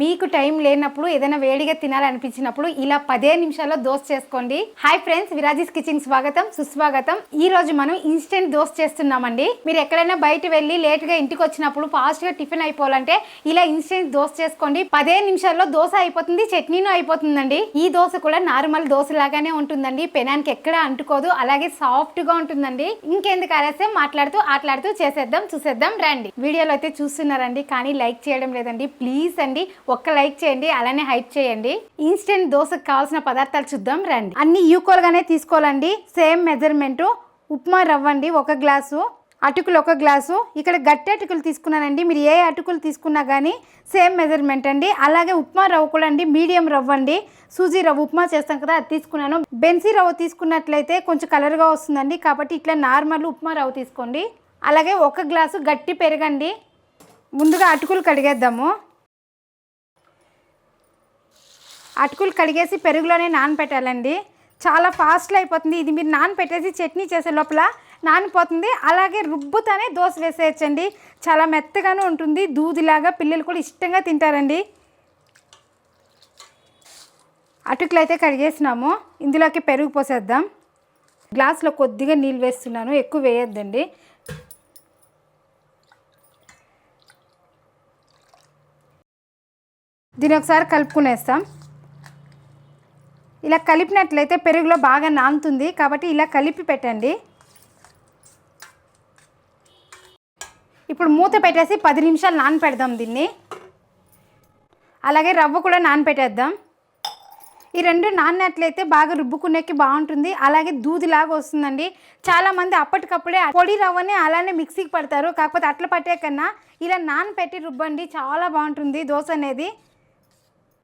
మీకు టైం లేనప్పుడు ఏదైనా వేడిగా తినాలనిపించినప్పుడు ఇలా 15 నిమిషాల్లో దోశ చేసుకోండి. హాయ్ ఫ్రెండ్స్, విరాజీస్ కిచెన్ స్వాగతం సుస్వాగతం. ఈ రోజు మనం ఇన్స్టెంట్ దోశ చేస్తున్నామండి. మీరు ఎక్కడైనా బయట వెళ్ళి లేట్గా ఇంటికి వచ్చినప్పుడు ఫాస్ట్గా టిఫిన్ అయిపోవాలంటే ఇలా ఇన్స్టెంట్ దోశ చేసుకోండి. 15 నిమిషాల్లో దోశ అయిపోతుంది, చట్నీను అయిపోతుందండి. ఈ దోశ కూడా నార్మల్ దోశ లాగానే ఉంటుందండి. పెనానికి ఎక్కడ అంటుకోదు, అలాగే సాఫ్ట్గా ఉంటుందండి. ఇంకెందుకు ఆలస్యం, ఆటలాడుతూ చేసేద్దాం, చూసేద్దాం రండి. వీడియోలో అయితే చూస్తున్నారండి, కానీ లైక్ చేయడం లేదండి. ప్లీజ్ అండి, ఒక్క లైక్ చేయండి, అలానే హైప్ చేయండి. ఇన్స్టెంట్ దోశకు కావాల్సిన పదార్థాలు చూద్దాం రండి. అన్ని ఈక్వల్ గానే తీసుకోవాలండి, సేమ్ మెజర్మెంట్. ఉప్మా రవ్వ అండి 1 గ్లాసు, అటుకులు 1 గ్లాసు. ఇక్కడ గట్టి అటుకులు తీసుకున్నానండి, మీరు ఏ అటుకులు తీసుకున్నా కానీ సేమ్ మెజర్మెంట్ అండి. అలాగే ఉప్మా రవ్వ కూడా అండి మీడియం రవ్వ అండి. సూజీ రవ్వ ఉప్మా చేస్తాం కదా, అది తీసుకున్నాను. బెన్సీ రవ్వ తీసుకున్నట్లయితే కొంచెం కలర్గా వస్తుందండి, కాబట్టి ఇట్లా నార్మల్ ఉప్మా రవ్వ తీసుకోండి. అలాగే 1 గ్లాసు గట్టి పెరగండి. ముందుగా అటుకులు కడిగేద్దాము. అటుకులు కడిగేసి పెరుగులోనే నానపెట్టాలండి. చాలా ఫాస్ట్లో అయిపోతుంది ఇది. మీరు నానపెట్టేసి చట్నీ చేసే లోపల నానిపోతుంది. అలాగే రుబ్బుతానే దోశ వేసేయచ్చండి, చాలా మెత్తగానే ఉంటుంది, దూదిలాగా. పిల్లలు కూడా ఇష్టంగా తింటారండి. అటుకులు అయితే కడిగేసినాము, ఇందులోకి పెరుగు పోసేద్దాం. గ్లాసులో కొద్దిగా నీళ్ళు వేస్తున్నాను, ఎక్కువ వేయొద్దండి. దీని ఒకసారి కలుపుకునేస్తాం. ఇలా కలిపినట్లయితే పెరుగులో బాగా నానుతుంది, కాబట్టి ఇలా కలిపి పెట్టండి. ఇప్పుడు మూత పెట్టేసి 10 నిమిషాలు నానపెడదాం దీన్ని. అలాగే రవ్వ కూడా నానపెట్టేద్దాం. ఈ రెండు నానినట్లయితే బాగా రుబ్బుకునేకి బాగుంటుంది, అలాగే దూదిలాగా వస్తుందండి. చాలామంది అప్పటికప్పుడే పొడి రవ్వని అలానే మిక్సీకి పడతారు, కాకపోతే అట్లా పట్టే కన్నా ఇలా నానపెట్టి రుబ్బండి, చాలా బాగుంటుంది దోశ అనేది.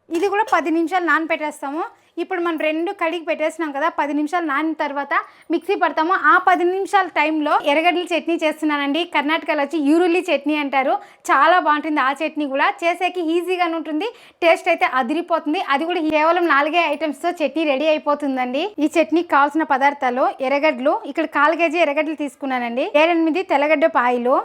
ఇది కూడా 10 నిమిషాలు నానపెట్టేస్తాము. ఇప్పుడు మనం 2 కడిగి పెట్టేసినాం కదా, 10 నిమిషాలు నానిన తర్వాత మిక్సీ పడతాము. ఆ 10 నిమిషాల టైంలో ఎర్రగడ్డల చట్నీ చేస్తున్నానండి. కర్ణాటకలో వచ్చి ఈరుల్లి చట్నీ అంటారు, చాలా బాగుంటుంది. ఆ చట్నీ కూడా చేసేకి ఈజీగానే ఉంటుంది, టేస్ట్ అయితే అదిరిపోతుంది. అది కూడా కేవలం 4 ఐటమ్స్తో చట్నీ రెడీ అయిపోతుందండి. ఈ చట్నీకి కావాల్సిన పదార్థాలు: ఎర్రగడ్డలు, ఇక్కడ 1/4 కేజీ ఎర్రగడ్డలు తీసుకున్నానండి. 7-8 తెల్లగడ్డ పాయలు,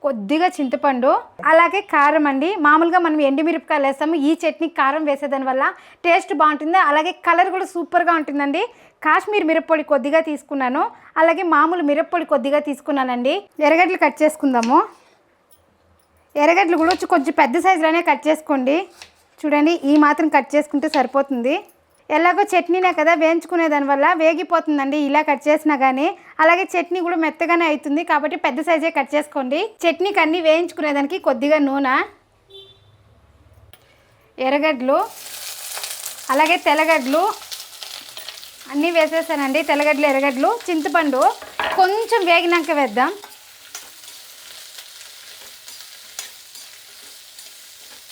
కొద్దిగా చింతపండు, అలాగే కారం అండి. మామూలుగా మనం ఎండుమిరపకాయలు వేస్తాము, ఈ చట్నీకి కారం వేసేదాని వల్ల టేస్ట్ బాగుంటుంది, అలాగే కలర్ కూడా సూపర్గా ఉంటుందండి. కాశ్మీర్ మిరప్పొడి కొద్దిగా తీసుకున్నాను, అలాగే మామూలు మిరప్పొడి కొద్దిగా తీసుకున్నానండి. ఎర్రగడ్డలు కట్ చేసుకుందాము. ఎర్రగడ్డలు కూడా కొంచెం పెద్ద సైజులోనే కట్ చేసుకోండి. చూడండి, ఈ మాత్రం కట్ చేసుకుంటే సరిపోతుంది. ఎలాగో చట్నీనే కదా, వేయించుకునే దానివల్ల వేగిపోతుందండి ఇలా కట్ చేసినా కానీ. అలాగే చట్నీ కూడా మెత్తగానే అవుతుంది, కాబట్టి పెద్ద సైజే కట్ చేసుకోండి. చట్నీకి అన్నీ వేయించుకునేదానికి కొద్దిగా నూనె, ఎర్రగడ్డలు, అలాగే తెల్లగడ్డలు అన్నీ వేసేసానండి. తెల్లగడ్డలు, ఎర్రగడ్డలు, చింతపండు కొంచెం వేగినాక వేద్దాం.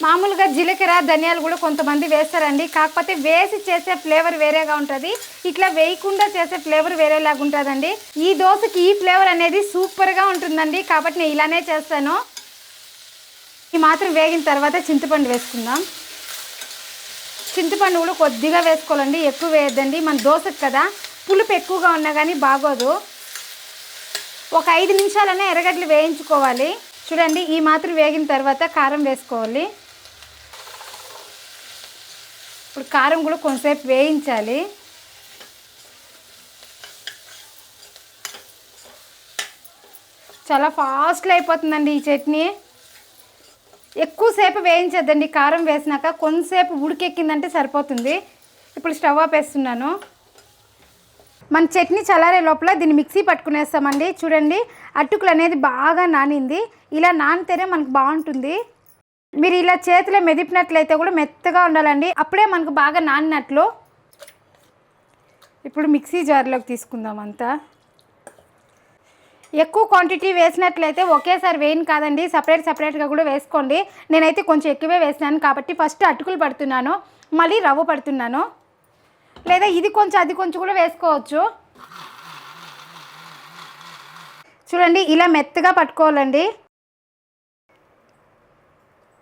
మామూలుగా జీలకర్ర, ధనియాలు కూడా కొంతమంది వేస్తారండి, కాకపోతే వేసి చేసే ఫ్లేవర్ వేరేగా ఉంటుంది, ఇట్లా వేయకుండా చేసే ఫ్లేవర్ వేరేలాగా ఉంటుందండి. ఈ దోశకి ఈ ఫ్లేవర్ అనేది సూపర్గా ఉంటుందండి, కాబట్టి నేను ఇలానే చేస్తాను. ఈ మాత్రం వేగిన తర్వాత చింతపండు వేసుకుందాం. చింతపండు కూడా కొద్దిగా వేసుకోవాలండి, ఎక్కువ వేయద్దండి. మన దోశకు కదా, పులుపు ఎక్కువగా ఉన్నా కానీ బాగోదు. ఒక 5 నిమిషాలనే ఎర్రగడ్డలు వేయించుకోవాలి. చూడండి, ఈ మాత్రం వేగిన తర్వాత కారం వేసుకోవాలి. ఇప్పుడు కారం కూడా కొంచెంసేపు వేయించాలి. చాలా ఫాస్ట్లో అయిపోతుందండి ఈ చట్నీ. ఎక్కువసేపు వేయించద్దండి, కారం వేసినాక కొంతసేపు ఉడికెక్కిందంటే సరిపోతుంది. ఇప్పుడు స్టవ్ ఆపేస్తున్నాను. మన చట్నీ చల్లారే లోపల దీన్ని మిక్సీ పట్టుకునేస్తామండి. చూడండి, అటుకులు అనేది బాగా నానింది, ఇలా నానితేనే మనకు బాగుంటుంది. మీరు ఇలా చేతిలో మెదిపినట్లయితే కూడా మెత్తగా ఉండాలండి, అప్పుడే మనకు బాగా నానినట్లు. ఇప్పుడు మిక్సీ జార్లోకి తీసుకుందాం అంతా. ఎక్కువ క్వాంటిటీ వేసినట్లయితే ఒకేసారి వేయను కాదండి, సపరేట్గా కూడా వేసుకోండి. నేనైతే కొంచెం ఎక్కువే వేసినాను, కాబట్టి ఫస్ట్ అటుకులు పడుతున్నాను, మళ్ళీ రవ్వ పడుతున్నాను. లేదా ఇది కొంచెం అది కొంచెం కూడా వేసుకోవచ్చు. చూడండి, ఇలా మెత్తగా పట్టుకోవాలండి.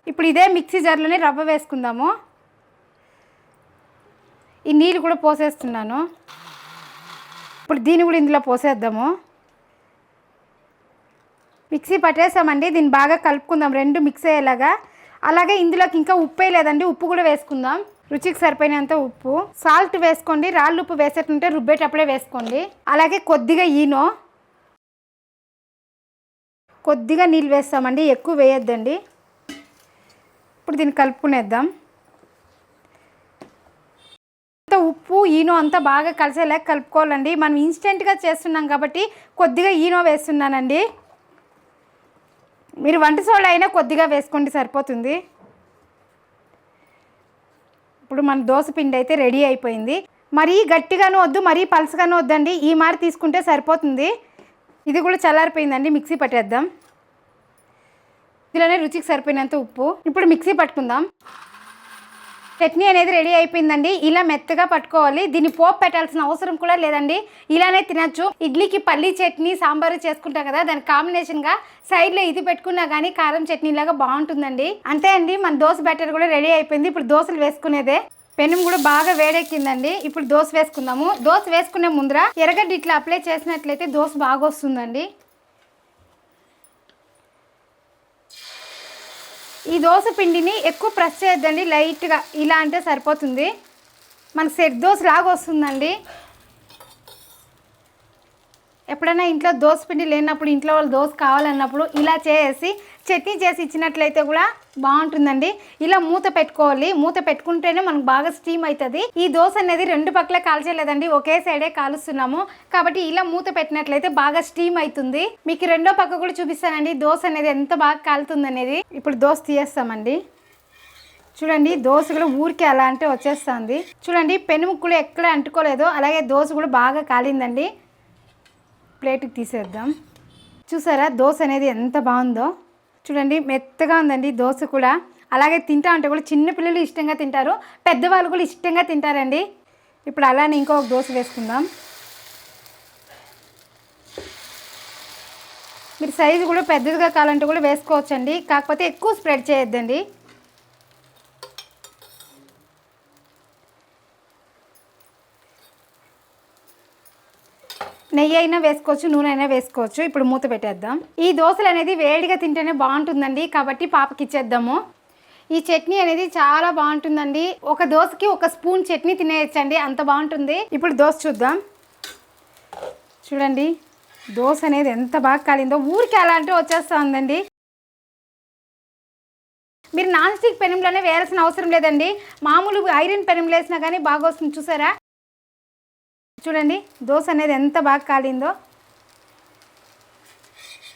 ఇప్పుడు ఇదే మిక్సీ జార్లోనే రవ్వ వేసుకుందాము. ఈ నీళ్ళు కూడా పోసేస్తున్నాను. ఇప్పుడు దీన్ని కూడా ఇందులో పోసేద్దాము. మిక్సీ పట్టేసామండి, దీన్ని బాగా కలుపుకుందాం, రెండు మిక్స్ అయ్యేలాగా. అలాగే ఇందులోకి ఇంకా ఉప్పు వేయలేదండి, ఉప్పు కూడా వేసుకుందాం. రుచికి సరిపోయినంత ఉప్పు, సాల్ట్ వేసుకోండి. రాళ్ళు ఉప్పు వేసేటంటే రుబ్బేటప్పుడే వేసుకోండి. అలాగే కొద్దిగా ఈనో, కొద్దిగా నీళ్ళు వేస్తామండి, ఎక్కువ వేయొద్దండి. ఇప్పుడు దీన్ని కలుపుకునేద్దాం. ఉప్పు ఈనో అంతా బాగా కలిసేలాగా కలుపుకోవాలండి. మనం ఇన్స్టెంట్గా చేస్తున్నాం కాబట్టి కొద్దిగా ఈనో వేస్తున్నానండి. మీరు వంట సోడా అయినా కొద్దిగా వేసుకోండి, సరిపోతుంది. ఇప్పుడు మన దోశ పిండి అయితే రెడీ అయిపోయింది. మరీ గట్టిగానూ వద్దు, మరీ పలసగానూ వద్దండి, ఈ మారి తీసుకుంటే సరిపోతుంది. ఇది కూడా చల్లారిపోయిందండి, మిక్సీ పట్టేద్దాం. ఇందులోనే రుచికి సరిపోయినంత ఉప్పు. ఇప్పుడు మిక్సీ పట్టుకుందాం. చట్నీ అనేది రెడీ అయిపోయిందండి. ఇలా మెత్తగా పట్టుకోవాలి. దీన్ని పోపు పెట్టాల్సిన అవసరం కూడా లేదండి, ఇలానే తినచ్చు. ఇడ్లీకి పల్లీ చట్నీ సాంబారు చేసుకుంటాం కదా, దానికి కాంబినేషన్గా సైడ్లో ఇది పెట్టుకున్నా కానీ కారం చట్నీ లాగా బాగుంటుందండి. అంతే అండి, మన దోశ బ్యాటర్ కూడా రెడీ అయిపోయింది. ఇప్పుడు దోశలు వేసుకునేదే. పెనం కూడా బాగా వేడెక్కిందండి. ఇప్పుడు దోశ వేసుకుందాము. దోశ వేసుకునే ముందర ఎర్రగడ్డ ఇట్లా అప్లై చేసినట్లయితే దోశ బాగా వస్తుందండి. ఈ దోశ పిండిని ఎక్కువ ప్రెస్ చేయొద్దండి, లైట్గా ఇలా అంటే సరిపోతుంది. మనకు సెట్ దోశ లాగా వస్తుందండి. ఎప్పుడైనా ఇంట్లో దోశ పిండి లేనప్పుడు, ఇంట్లో వాళ్ళు దోశ కావాలన్నప్పుడు ఇలా చేసి చట్నీ చేసి ఇచ్చినట్లయితే కూడా బాగుంటుందండి. ఇలా మూత పెట్టుకోవాలి. మూత పెట్టుకుంటేనే మనకు బాగా స్టీమ్ అవుతుంది. ఈ దోశ అనేది రెండు పక్కల కాల్చలేదండి, ఒకే సైడే కాలుస్తున్నాము కాబట్టి ఇలా మూత పెట్టినట్లయితే బాగా స్టీమ్ అవుతుంది. మీకు రెండో పక్క కూడా చూపిస్తానండి దోశ అనేది ఎంత బాగా కాలుతుంది అనేది. ఇప్పుడు దోశ తీయేస్తామండి. చూడండి, దోశ కూడా ఊరికే అలా అంటే వచ్చేస్తుంది. చూడండి, పెనుము కూడా ఎక్కడ అంటుకోలేదు. అలాగే దోశ కూడా బాగా కాలిందండి. ప్లేట్కి తీసేద్దాం. చూసారా దోశ అనేది ఎంత బాగుందో. చూడండి, మెత్తగా ఉందండి దోశ కూడా. అలాగే తింటా ఉంటే కూడా చిన్నపిల్లలు ఇష్టంగా తింటారు, పెద్దవాళ్ళు కూడా ఇష్టంగా తింటారండి. ఇప్పుడు అలానే ఇంకొక దోశ వేసుకుందాం. మీరు సైజు కూడా పెద్దదిగా కావాలంటే కూడా వేసుకోవచ్చండి, కాకపోతే ఎక్కువ స్ప్రెడ్ చేయొద్దండి. నెయ్యి అయినా వేసుకోవచ్చు, నూనె అయినా వేసుకోవచ్చు. ఇప్పుడు మూత పెట్టేద్దాం. ఈ దోశలు అనేది వేడిగా తింటేనే బాగుంటుందండి, కాబట్టి పాపకి ఇచ్చేద్దాము. ఈ చట్నీ అనేది చాలా బాగుంటుందండి. ఒక దోశకి ఒక స్పూన్ చట్నీ తినేయచ్చండి, అంత బాగుంటుంది. ఇప్పుడు దోశ చూద్దాం. చూడండి, దోశ అనేది ఎంత బాగా కాలిందో. ఊరికి అలా అంటే వచ్చేస్తుందండి. మీరు నాన్ స్టిక్ పెనంలోనే వేయాల్సిన అవసరం లేదండి, మామూలు ఐరన్ పెనంలో వేసినా కానీ బాగా వస్తుంది. చూసారా, చూడండి దోశ అనేది ఎంత బాగా కాలిందో.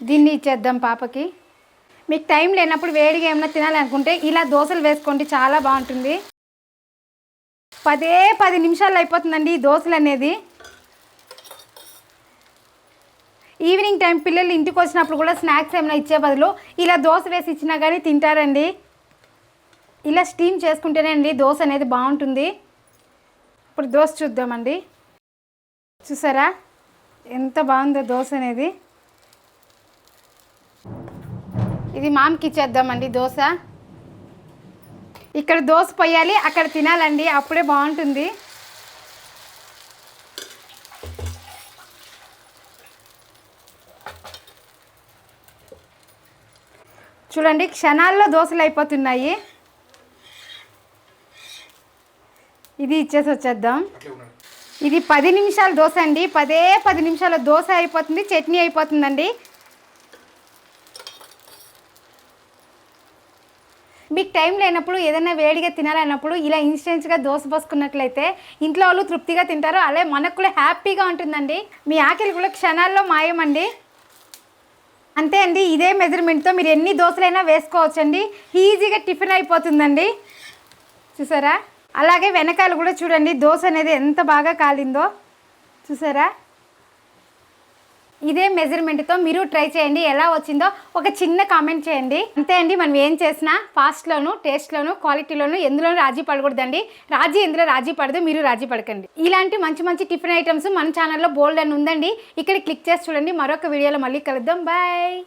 దీన్ని ఇచ్చేద్దాం పాపకి. మీకు టైం లేనప్పుడు వేడిగా ఏమైనా తినాలనుకుంటే ఇలా దోశలు వేసుకోండి, చాలా బాగుంటుంది. 10 నిమిషాల్లో అయిపోతుందండి ఈ దోశలు అనేది. ఈవినింగ్ టైం పిల్లలు ఇంటికి వచ్చినప్పుడు కూడా స్నాక్స్ ఏమైనా ఇచ్చే బదులు ఇలా దోశ వేసి ఇచ్చినా కానీ తింటారండి. ఇలా స్టీమ్ చేసుకుంటేనే అండి దోశ అనేది బాగుంటుంది. ఇప్పుడు దోశ చూద్దామండి. చూసారా ఎంత బాగుందో దోశ అనేది. ఇది మామకి ఇచ్చేద్దామండి దోశ. ఇక్కడ దోశ పోయాలి, అక్కడ తినాలండి, అప్పుడే బాగుంటుంది. చూడండి, క్షణాల్లో దోశలు అయిపోతున్నాయి. ఇది ఇచ్చేసి వచ్చేద్దాం. ఇది 10 నిమిషాల దోశ అండి. 10 నిమిషాల దోశ అయిపోతుంది, చట్నీ అయిపోతుందండి. మీకు టైం లేనప్పుడు ఏదైనా వేడిగా తినాలన్నప్పుడు ఇలా ఇన్స్టెంట్గా దోశ పోసుకున్నట్లయితే ఇంట్లో వాళ్ళు తృప్తిగా తింటారు, అలాగే మనకు కూడా హ్యాపీగా ఉంటుందండి. మీ ఆకలి కూడా క్షణాల్లో మాయమండి. అంతే అండి, ఇదే మెజర్మెంట్తో మీరు ఎన్ని దోశలైనా వేసుకోవచ్చండి, ఈజీగా టిఫిన్ అయిపోతుందండి. చూసారా, అలాగే వెనకాల కూడా చూడండి దోశ అనేది ఎంత బాగా కాలిందో. చూసారా, ఇదే మెజర్మెంట్తో మీరు ట్రై చేయండి, ఎలా వచ్చిందో ఒక చిన్న కామెంట్ చేయండి. అంతే అండి, మనం ఏం చేసినా ఫాస్ట్లోను, టేస్ట్లోను, క్వాలిటీలోను ఎందులోనూ రాజీ పడకూడదండి. ఎందులో రాజీ పడదు, మీరు రాజీ పడకండి. ఇలాంటి మంచి మంచి టిఫిన్ ఐటమ్స్ మన ఛానల్లో బోల్డ్ అని ఉందండి. ఇక్కడ క్లిక్ చేసి చూడండి. మరొక వీడియోలో మళ్ళీ కలుద్దాం. బాయ్.